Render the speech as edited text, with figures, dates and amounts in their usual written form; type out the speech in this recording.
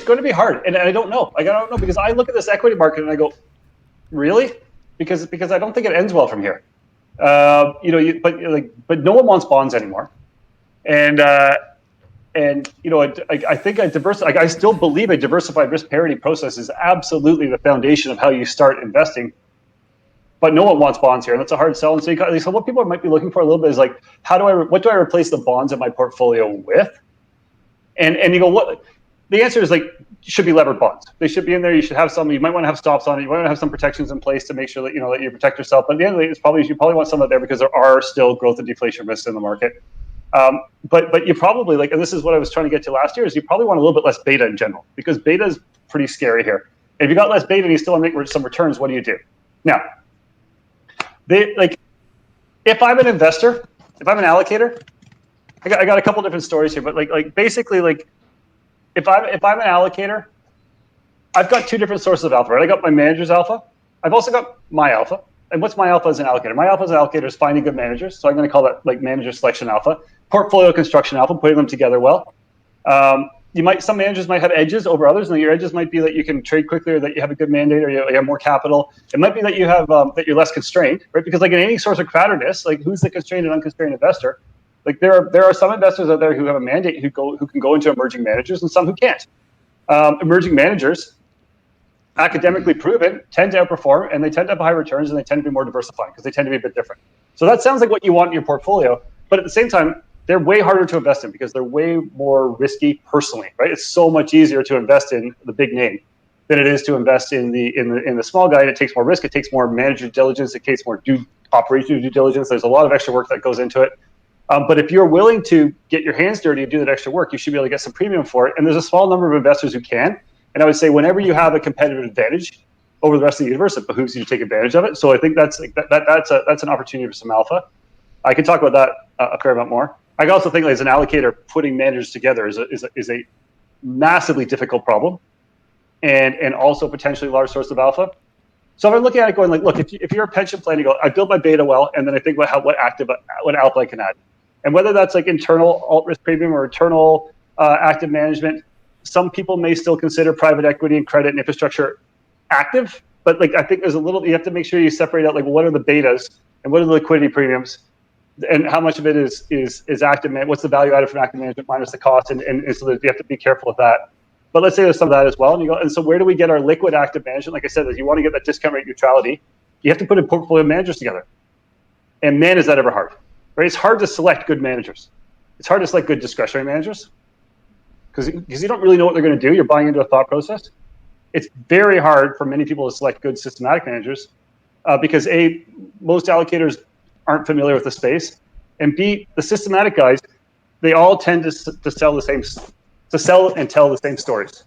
going to be hard, and I don't know. Like, I don't know, because I look at this equity market and I go, really? Because I don't think it ends well from here. But no one wants bonds anymore, and I think I still believe a diversified risk parity process is absolutely the foundation of how you start investing. But no one wants bonds here, and that's a hard sell. And so what people might be looking for a little bit is like, what do I replace the bonds in my portfolio with? And you go, what? The answer is like, should be levered bonds. They should be in there. You should have some. You might want to have stops on it. You want to have some protections in place to make sure that that you protect yourself. But at the end of the day, you probably want some of there because there are still growth and deflation risks in the market. But you probably, like, and this is what I was trying to get to last year, is you probably want a little bit less beta in general, because beta is pretty scary here. If you got less beta and you still want to make some returns, what do you do? Now, if I'm an investor, if I'm an allocator, I got a couple different stories here, but basically if I'm an allocator, I've got two different sources of alpha, right? I got my manager's alpha. I've also got my alpha. And what's my alpha as an allocator? My alpha as an allocator is finding good managers. So I'm going to call that like manager selection alpha, portfolio construction alpha, putting them together well. Some managers might have edges over others, and your edges might be that you can trade quickly, or that you have a good mandate, or you have more capital. It might be that you have that you're less constrained, right? Because like in any source of crowdedness, like who's the constrained and unconstrained investor? Like there are some investors out there who have a mandate who can go into emerging managers, and some who can't. Emerging managers, academically proven, tend to outperform, and they tend to have high returns, and they tend to be more diversified because they tend to be a bit different. So that sounds like what you want in your portfolio, but at the same time, they're way harder to invest in because they're way more risky personally, right? It's so much easier to invest in the big name than it is to invest in the small guy. And it takes more risk. It takes more manager diligence. It takes more operational due diligence. There's a lot of extra work that goes into it. But if you're willing to get your hands dirty and do that extra work, you should be able to get some premium for it. And there's a small number of investors who can. And I would say whenever you have a competitive advantage over the rest of the universe, it behooves you to take advantage of it. So I think that's an opportunity for some alpha. I can talk about that a fair amount more. I also think as an allocator, putting managers together is a massively difficult problem, and also potentially a large source of alpha. So if I'm looking at it going like, look, if you're a pension plan, you go, I build my beta well, and then I think about what alpha I can add. And whether that's like internal alt risk premium or internal active management, some people may still consider private equity and credit and infrastructure active, but like I think there's you have to make sure you separate out like what are the betas and what are the liquidity premiums, and how much of it is active man. What's the value added from active management minus the cost, and so that you have to be careful of that. But let's say there's some of that as well, and you go, and so where do we get our liquid active management? Like I said, if you want to get that discount rate neutrality, you have to put in portfolio managers together. And man, is that ever hard, right? It's hard to select good managers. It's hard to select good discretionary managers because you don't really know what they're going to do. You're buying into a thought process. It's very hard for many people to select good systematic managers because A, most allocators aren't familiar with the space, and B, the systematic guys, they all tend to sell and tell the same stories.